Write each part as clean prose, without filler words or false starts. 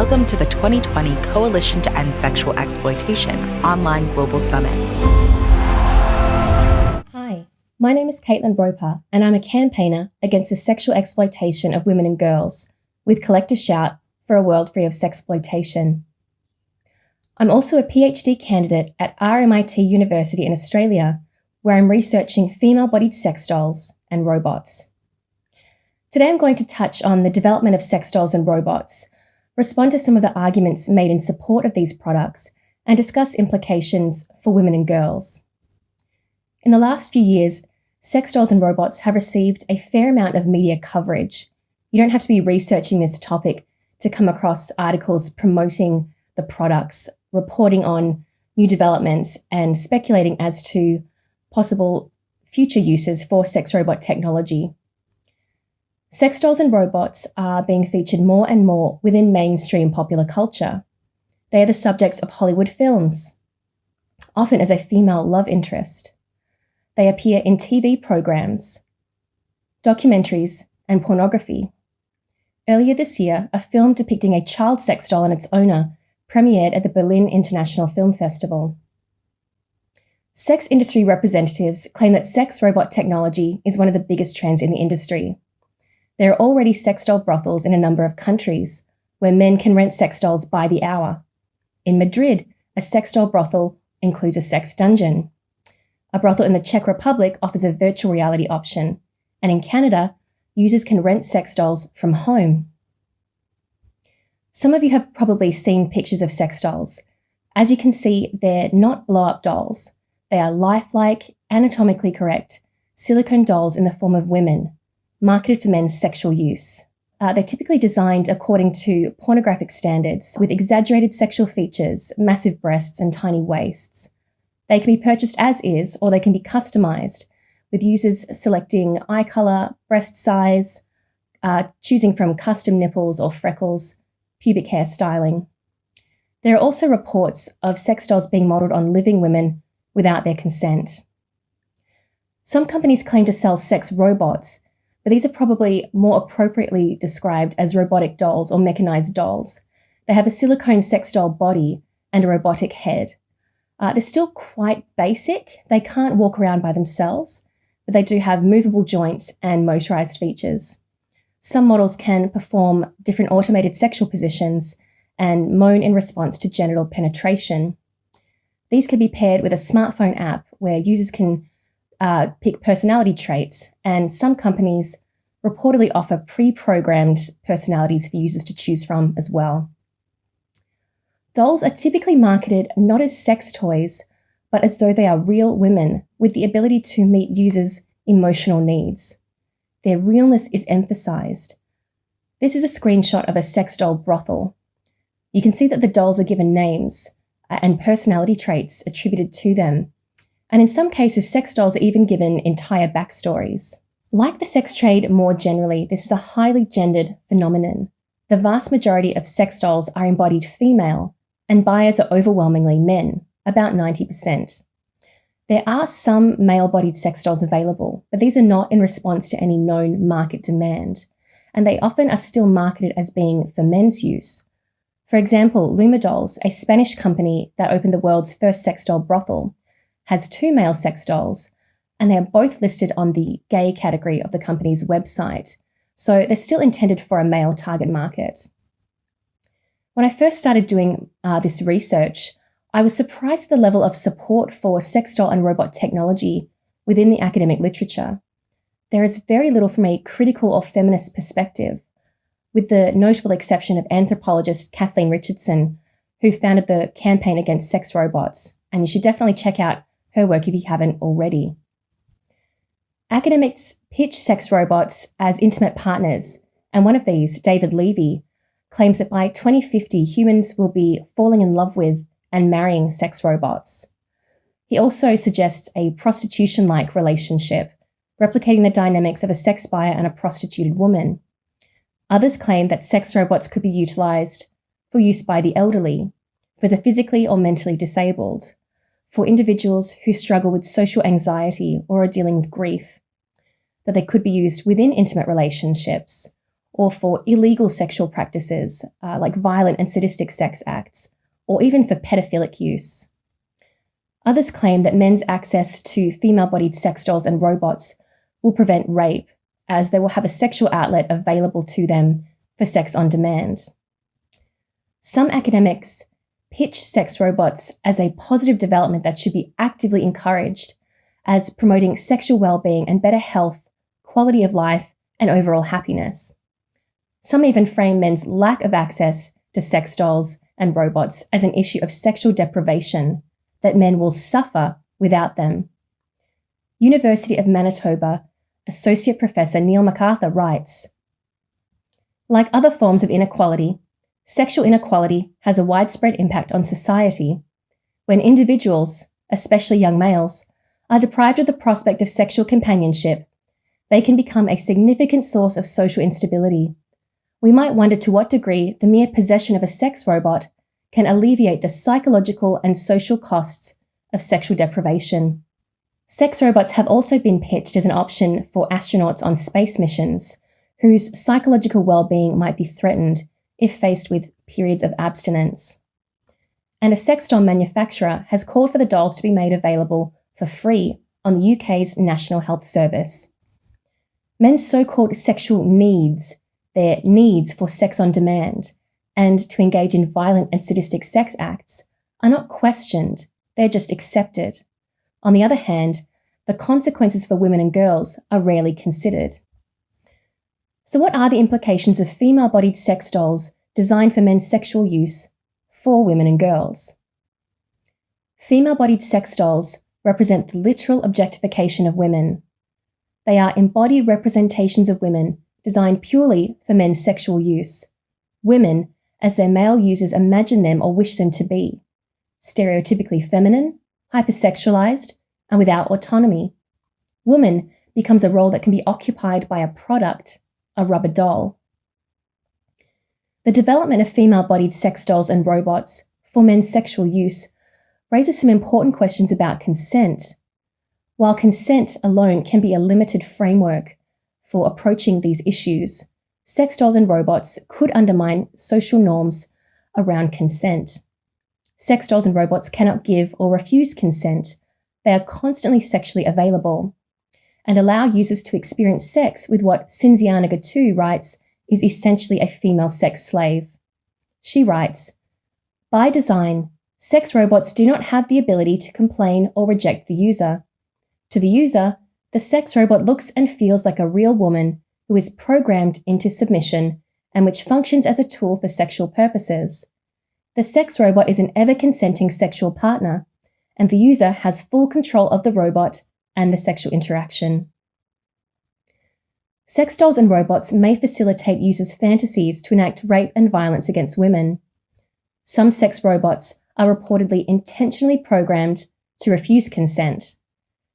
Welcome to the 2020 Coalition to End Sexual Exploitation Online Global Summit. Hi, my name is Caitlin Roper, and I'm a campaigner against the sexual exploitation of women and girls, with Collective Shout for a world free of sexploitation. I'm also a PhD candidate at RMIT University in Australia, where I'm researching female-bodied sex dolls and robots. Today I'm going to touch on the development of sex dolls and robots, respond to some of the arguments made in support of these products, and discuss implications for women and girls. In the last few years, sex dolls and robots have received a fair amount of media coverage. You don't have to be researching this topic to come across articles promoting the products, reporting on new developments, and speculating as to possible future uses for sex robot technology. Sex dolls and robots are being featured more and more within mainstream popular culture. They are the subjects of Hollywood films, often as a female love interest. They appear in TV programs, documentaries, and pornography. Earlier this year, a film depicting a child sex doll and its owner premiered at the Berlin International Film Festival. Sex industry representatives claim that sex robot technology is one of the biggest trends in the industry. There are already sex doll brothels in a number of countries where men can rent sex dolls by the hour. In Madrid, a sex doll brothel includes a sex dungeon. A brothel in the Czech Republic offers a virtual reality option. And in Canada, users can rent sex dolls from home. Some of you have probably seen pictures of sex dolls. As you can see, they're not blow-up dolls. They are lifelike, anatomically correct, silicone dolls in the form of women, marketed for men's sexual use. They're typically designed according to pornographic standards, with exaggerated sexual features, massive breasts, and tiny waists. They can be purchased as is, or they can be customized, with users selecting eye color, breast size, choosing from custom nipples or freckles, pubic hair styling. There are also reports of sex dolls being modeled on living women without their consent. Some companies claim to sell sex robots, but these are probably more appropriately described as robotic dolls or mechanized dolls. They have a silicone sex doll body and a robotic head. They're still quite basic. They can't walk around by themselves, but they do have movable joints and motorized features. Some models can perform different automated sexual positions and moan in response to genital penetration. These can be paired with a smartphone app where users can pick personality traits, and some companies reportedly offer pre-programmed personalities for users to choose from as well. Dolls are typically marketed not as sex toys, but as though they are real women with the ability to meet users' emotional needs. Their realness is emphasized. This is a screenshot of a sex doll brothel. You can see that the dolls are given names and personality traits attributed to them. And in some cases, sex dolls are even given entire backstories. Like the sex trade more generally, this is a highly gendered phenomenon. The vast majority of sex dolls are embodied female, and buyers are overwhelmingly men, about 90%. There are some male-bodied sex dolls available, but these are not in response to any known market demand, and they often are still marketed as being for men's use. For example, Luma Dolls, a Spanish company that opened the world's first sex doll brothel, has 2 male sex dolls, and they are both listed on the gay category of the company's website, so they're still intended for a male target market. When I first started doing this research, I was surprised at the level of support for sex doll and robot technology within the academic literature. There is very little from a critical or feminist perspective, with the notable exception of anthropologist Kathleen Richardson, who founded the Campaign Against Sex Robots, and you should definitely check out her work if you haven't already. Academics pitch sex robots as intimate partners, and one of these, David Levy, claims that by 2050 humans will be falling in love with and marrying sex robots. He also suggests a prostitution-like relationship, replicating the dynamics of a sex buyer and a prostituted woman. Others claim that sex robots could be utilized for use by the elderly, for the physically or mentally disabled, for individuals who struggle with social anxiety or are dealing with grief, that they could be used within intimate relationships, or for illegal sexual practices like violent and sadistic sex acts, or even for pedophilic use. Others claim that men's access to female-bodied sex dolls and robots will prevent rape, as they will have a sexual outlet available to them for sex on demand. Some academics pitch sex robots as a positive development that should be actively encouraged, as promoting sexual well-being and better health, quality of life, and overall happiness. Some even frame men's lack of access to sex dolls and robots as an issue of sexual deprivation, that men will suffer without them. University of Manitoba Associate Professor Neil MacArthur writes, "Like other forms of inequality, sexual inequality has a widespread impact on society. When individuals, especially young males, are deprived of the prospect of sexual companionship, they can become a significant source of social instability. We might wonder to what degree the mere possession of a sex robot can alleviate the psychological and social costs of sexual deprivation." Sex robots have also been pitched as an option for astronauts on space missions, whose psychological well-being might be threatened if faced with periods of abstinence. And a sex doll manufacturer has called for the dolls to be made available for free on the UK's National Health Service. Men's so-called sexual needs, their needs for sex on demand, and to engage in violent and sadistic sex acts, are not questioned, they're just accepted. On the other hand, the consequences for women and girls are rarely considered. So what are the implications of female-bodied sex dolls designed for men's sexual use for women and girls? Female-bodied sex dolls represent the literal objectification of women. They are embodied representations of women designed purely for men's sexual use. Women as their male users imagine them or wish them to be, stereotypically feminine, hypersexualized, and without autonomy. Woman becomes a role that can be occupied by a product, a rubber doll. The development of female-bodied sex dolls and robots for men's sexual use raises some important questions about consent. While consent alone can be a limited framework for approaching these issues, sex dolls and robots could undermine social norms around consent. Sex dolls and robots cannot give or refuse consent. They are constantly sexually available and allow users to experience sex with what Cinziana Gatu writes is essentially a female sex slave. She writes, "By design, sex robots do not have the ability to complain or reject the user. To the user, the sex robot looks and feels like a real woman who is programmed into submission and which functions as a tool for sexual purposes. The sex robot is an ever-consenting sexual partner, and the user has full control of the robot and the sexual interaction." Sex dolls and robots may facilitate users' fantasies to enact rape and violence against women. Some sex robots are reportedly intentionally programmed to refuse consent.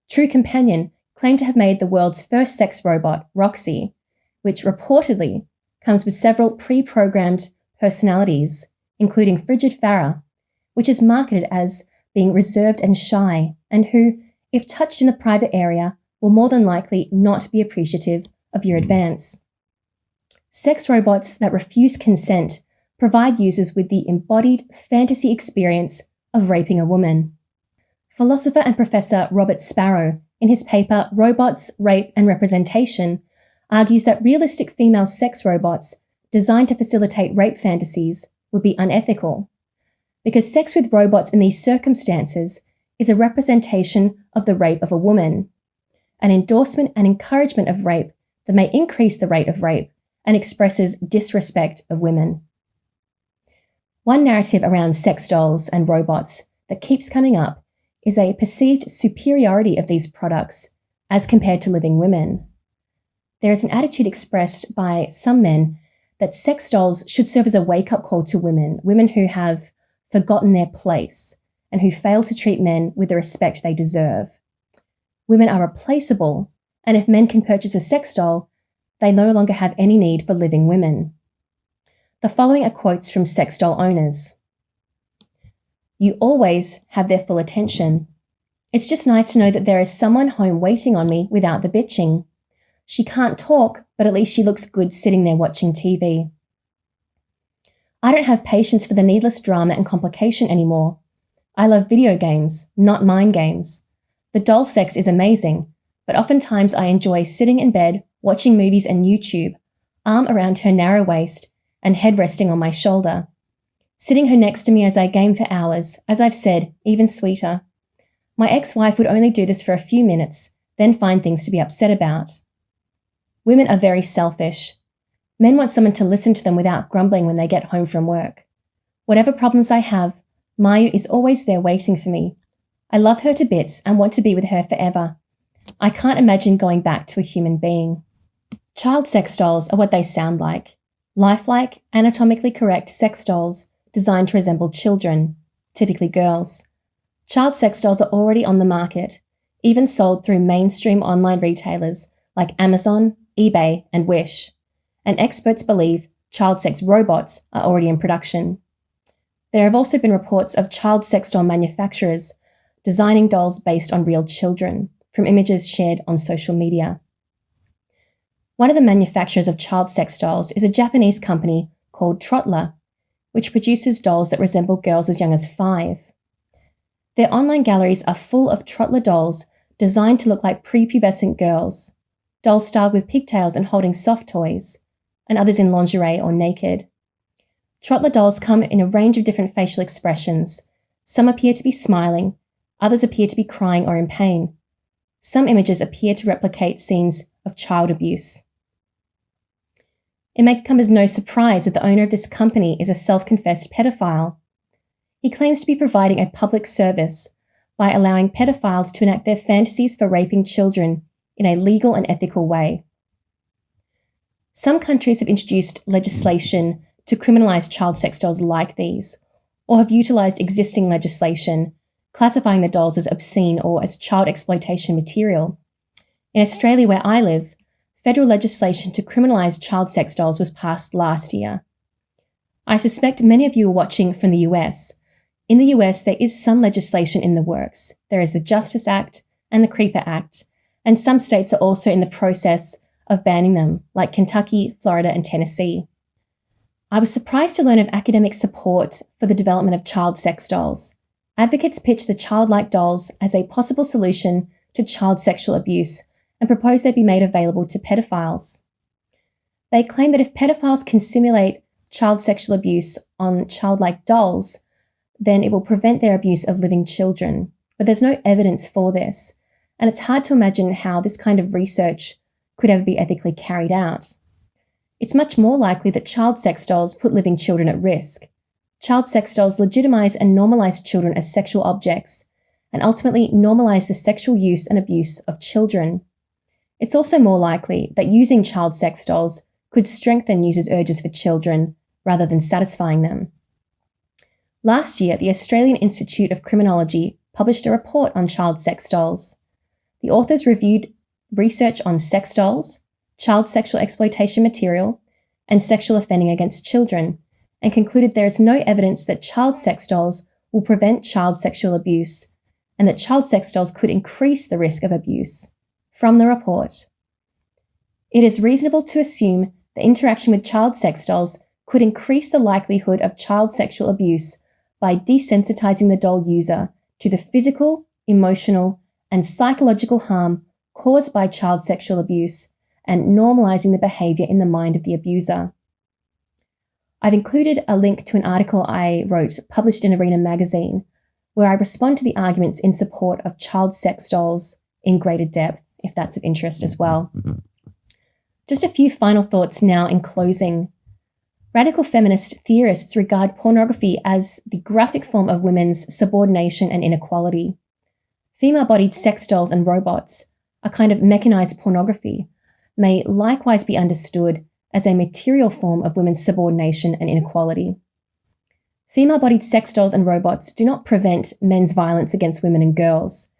True Companion claimed to have made the world's first sex robot, Roxy, which reportedly comes with several pre-programmed personalities, including Frigid Farah, which is marketed as being reserved and shy, and who, if touched in a private area, will more than likely not be appreciative of your advance. Sex robots that refuse consent provide users with the embodied fantasy experience of raping a woman. Philosopher and Professor Robert Sparrow, in his paper Robots, Rape and Representation, argues that realistic female sex robots designed to facilitate rape fantasies would be unethical, because sex with robots in these circumstances is a representation of the rape of a woman, an endorsement and encouragement of rape that may increase the rate of rape and expresses disrespect of women. One narrative around sex dolls and robots that keeps coming up is a perceived superiority of these products as compared to living women. There is an attitude expressed by some men that sex dolls should serve as a wake-up call to women who have forgotten their place and who fail to treat men with the respect they deserve. Women are replaceable, and if men can purchase a sex doll, they no longer have any need for living women. The following are quotes from sex doll owners. "You always have their full attention. It's just nice to know that there is someone home waiting on me without the bitching. She can't talk, but at least she looks good sitting there watching TV. I don't have patience for the needless drama and complication anymore. I love video games, not mind games. The doll sex is amazing, but oftentimes I enjoy sitting in bed, watching movies and YouTube, arm around her narrow waist and head resting on my shoulder. Sitting her next to me as I game for hours, as I've said, even sweeter. My ex-wife would only do this for a few minutes, then find things to be upset about. Women are very selfish. Men want someone to listen to them without grumbling when they get home from work. Whatever problems I have, Mayu is always there waiting for me. I love her to bits and want to be with her forever. I can't imagine going back to a human being. Child sex dolls are what they sound like. Lifelike, anatomically correct sex dolls designed to resemble children, typically girls. Child sex dolls are already on the market, even sold through mainstream online retailers like Amazon, eBay, and Wish. And experts believe child sex robots are already in production. There have also been reports of child sex doll manufacturers designing dolls based on real children, from images shared on social media. One of the manufacturers of child sex dolls is a Japanese company called Trottler, which produces dolls that resemble girls as young as 5. Their online galleries are full of Trottler dolls designed to look like prepubescent girls, dolls styled with pigtails and holding soft toys, and others in lingerie or naked. Trottler dolls come in a range of different facial expressions. Some appear to be smiling, others appear to be crying or in pain. Some images appear to replicate scenes of child abuse. It may come as no surprise that the owner of this company is a self-confessed pedophile. He claims to be providing a public service by allowing pedophiles to enact their fantasies for raping children in a legal and ethical way. Some countries have introduced legislation to criminalize child sex dolls like these, or have utilized existing legislation, classifying the dolls as obscene or as child exploitation material. In Australia, where I live, federal legislation to criminalize child sex dolls was passed last year. I suspect many of you are watching from the US. In the US, there is some legislation in the works. There is the Justice Act and the Creeper Act, and some states are also in the process of banning them, like Kentucky, Florida, and Tennessee. I was surprised to learn of academic support for the development of child sex dolls. Advocates pitch the childlike dolls as a possible solution to child sexual abuse and propose they be made available to pedophiles. They claim that if pedophiles can simulate child sexual abuse on childlike dolls, then it will prevent their abuse of living children. But there's no evidence for this, and it's hard to imagine how this kind of research could ever be ethically carried out. It's much more likely that child sex dolls put living children at risk. Child sex dolls legitimize and normalize children as sexual objects, and ultimately normalize the sexual use and abuse of children. It's also more likely that using child sex dolls could strengthen users' urges for children rather than satisfying them. Last year, the Australian Institute of Criminology published a report on child sex dolls. The authors reviewed research on sex dolls, child sexual exploitation material, and sexual offending against children, and concluded there is no evidence that child sex dolls will prevent child sexual abuse, and that child sex dolls could increase the risk of abuse. From the report, it is reasonable to assume that interaction with child sex dolls could increase the likelihood of child sexual abuse by desensitizing the doll user to the physical, emotional, and psychological harm caused by child sexual abuse and normalizing the behavior in the mind of the abuser. I've included a link to an article I wrote published in Arena magazine where I respond to the arguments in support of child sex dolls in greater depth, if that's of interest as well. Just a few final thoughts now in closing. Radical feminist theorists regard pornography as the graphic form of women's subordination and inequality. Female-bodied sex dolls and robots, a kind of mechanized pornography, may likewise be understood as a material form of women's subordination and inequality. Female-bodied sex dolls and robots do not prevent men's violence against women and girls.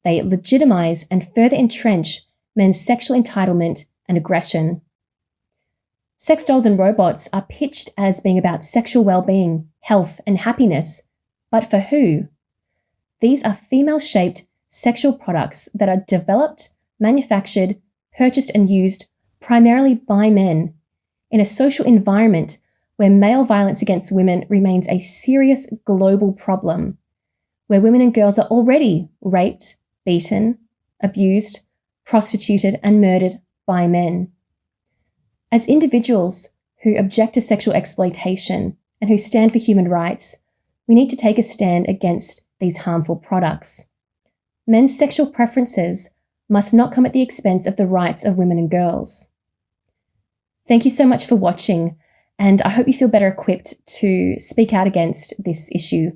They legitimize and further entrench men's sexual entitlement and aggression. Sex dolls and robots are pitched as being about sexual well-being, health, and happiness. But for who? These are female-shaped sexual products that are developed, manufactured, purchased and used primarily by men in a social environment where male violence against women remains a serious global problem, where women and girls are already raped, beaten, abused, prostituted, and murdered by men. As individuals who object to sexual exploitation and who stand for human rights, we need to take a stand against these harmful products. Men's sexual preferences must not come at the expense of the rights of women and girls. Thank you so much for watching, and I hope you feel better equipped to speak out against this issue.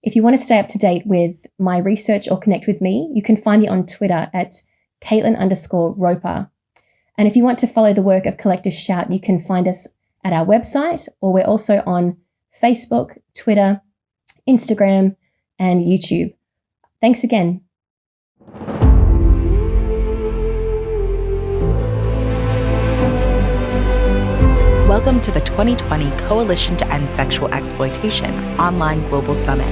If you want to stay up to date with my research or connect with me, you can find me on Twitter at Caitlin_Roper. And if you want to follow the work of Collective Shout, you can find us at our website, or we're also on Facebook, Twitter, Instagram, and YouTube. Thanks again. Welcome to the 2020 Coalition to End Sexual Exploitation Online Global Summit.